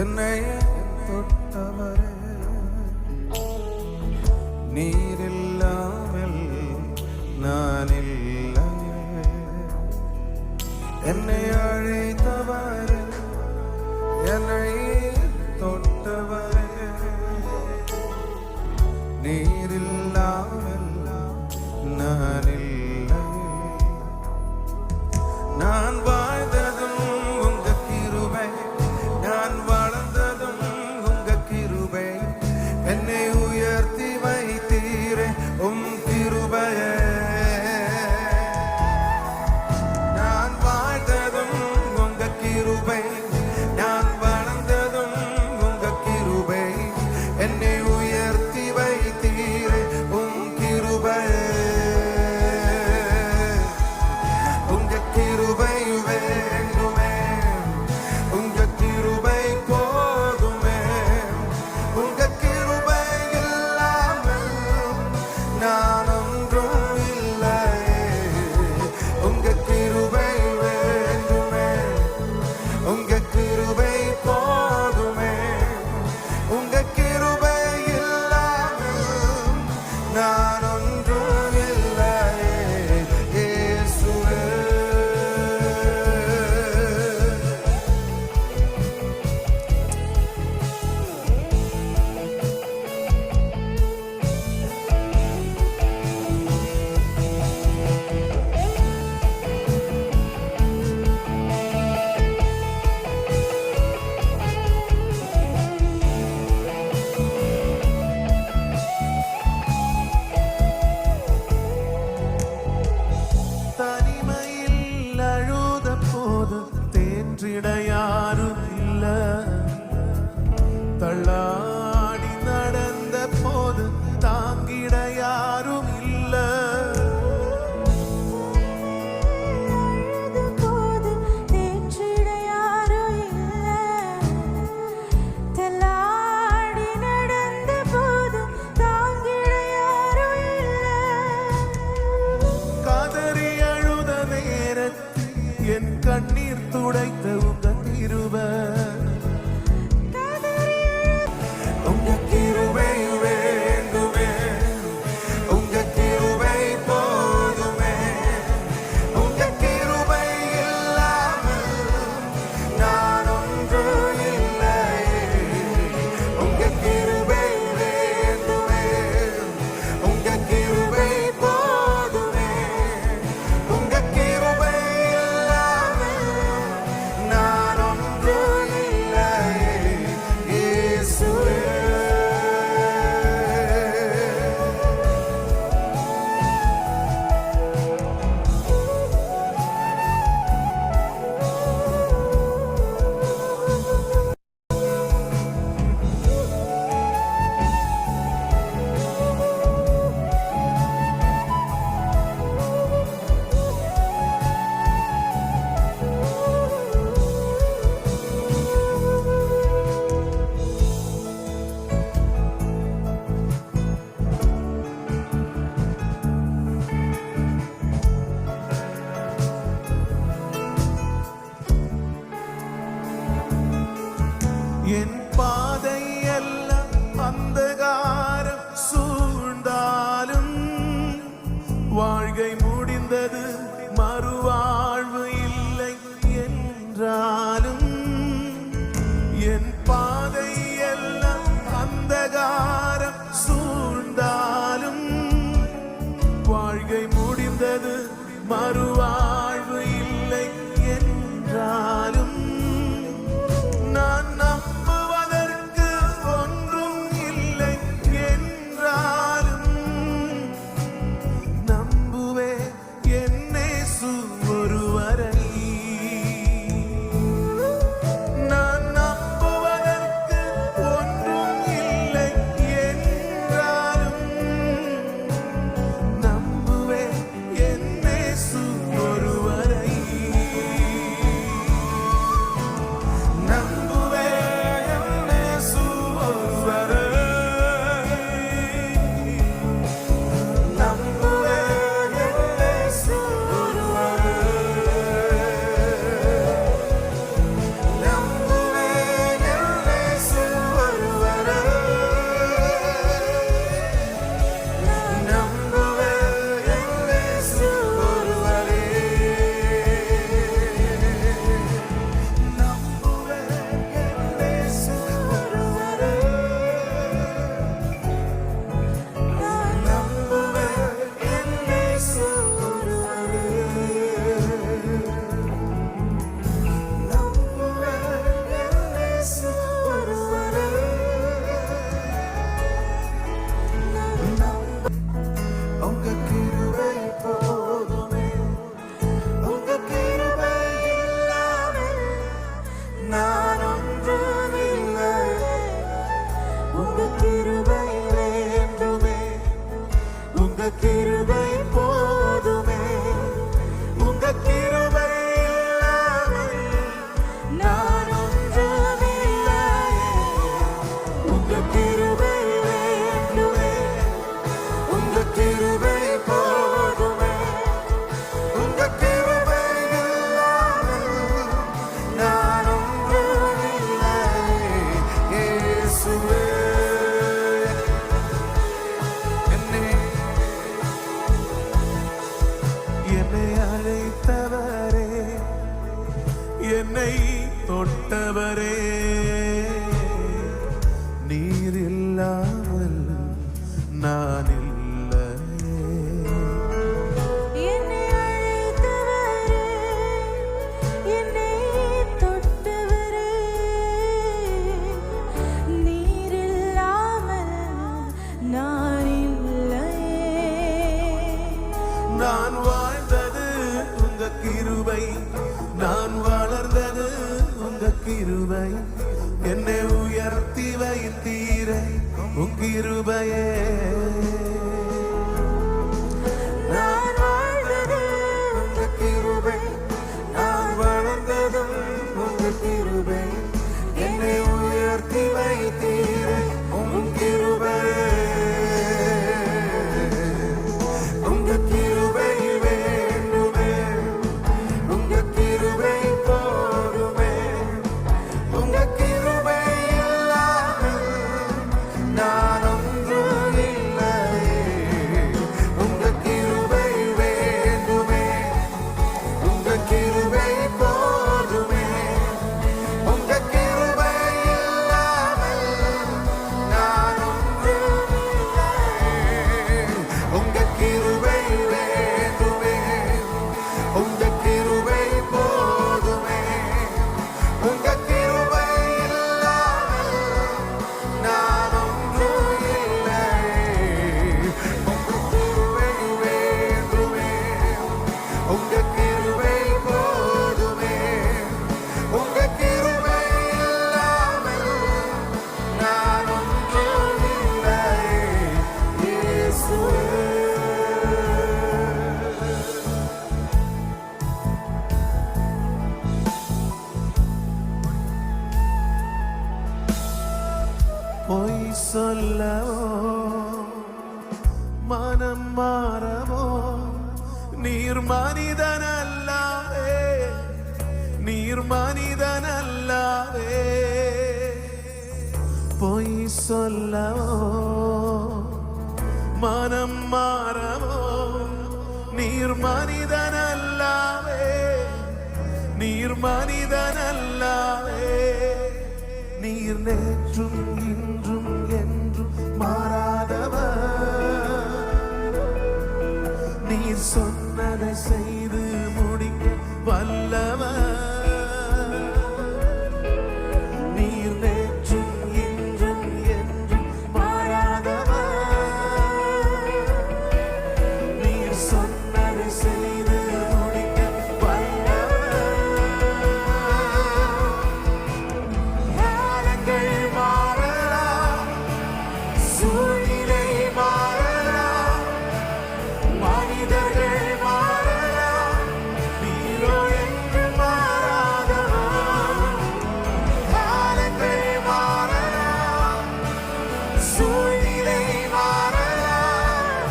என்னை தொட்டவரே நீரில்லாமல் நான் இல்லை. என்னை அழைத்தவரே என்னை தொட்டவரே நீரில்லாமல் நான் இல்லை. நான் வாழ்ந்ததும் உங்க கிருபை, நான் வளர்ந்ததும் உங்க கிருபை. என்னை உயர்த்தி வைத்தீரே உம் கிருபையே. நான் வாழ்ந்ததும் உங்க கிருபை, நான் வளர்ந்த நீர் இல்லாமல் நான் இல்லையே. என்னை அழைத்தவரே, என்னை தொட்டவரே, நீர் இல்லாமல் நான் இல்லையே. நான் வாழ்ந்தது உங்க கிருபை, நான் வளர்ந்தது உங்க கிருபை, என்னை உயர்த்தி வைத்தீர உன் கிருபையே. நான் வாழ்ந்தது உங்க கிருபை, நான் வளர்ந்ததும் உங்க கிருபை, என்னை உயர்த்தி வைத்தீர உன் கிருபையே. உங்க கிருபை வேண்டுமே, உங்க கிருபை போதுமே, உங்க கிருபை இல்லாமல் நான் ஒன்றும் இல்லையே. உங்க கிருபை வேண்டுமே, உங்க கிருபை போதுமே, உங்க கிருபை இல்லாமல் நான் ஒன்றும் இல்லையே. உங்க கிருபை வேண்டுமே, உங்க கிருபை போதுமே, உங்க கிருபை இல்லாமல் நான் ஒன்றும் இல்லையே. உங்க கிருபை வேண்டுமே, உங்க கிருபை போதுமே, உங்க கிருபை இல்லாமல் நான் ஒன்றும் இல்லையே. இயேசுவே. பொய் சொல்லவோ மனம் மாறவோ நீர் மனிதனல்லாவே, நீர் மனிதனல்லாவே. பொய் சொல்லவோ மனம் மாறவோ நீர் மனிதனல்லாவே, நீர் மனிதனல்லாவே. நீர் நேற்றும் இன்றும் என்றும் மாறாதவர், நீர் சொன்னதை செய்து முடிக்க வல்லவர். நீர் நேற்றும் இன்றும் என்றும் மாறாதவர், நீர் சொன்னதை செய்து முடிக்க வல்லவர். காலங்கள் மாறலாம், சூழ்நிலை மாறலாம், மனிதர்கள் மாறலாம், நீரோ என்று மாறாதவர். காலங்கள் மாறலாம், சூழ்நிலை மாறலாம்,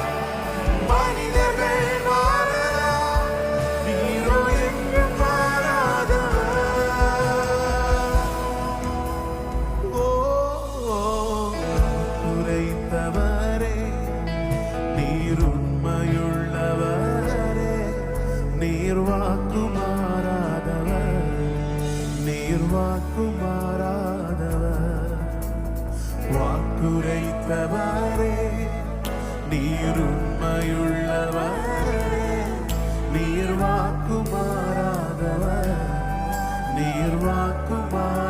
மனிதர்கள் மாறலாம், நீரோ என்று மாறாதவர். ஓ உரைத்தவரே, நீர் உண்மையுள்ளவரே, நீர் வாக்கு மாறாதவர், நீர் வாக்கு மாறாதவர். வாக்குரைத்தவரே, நீர் உண்மையுள்ளவரே, நீர் வாக்கு மாறாதவர், நீர் வாக்கு மாறாதவர்.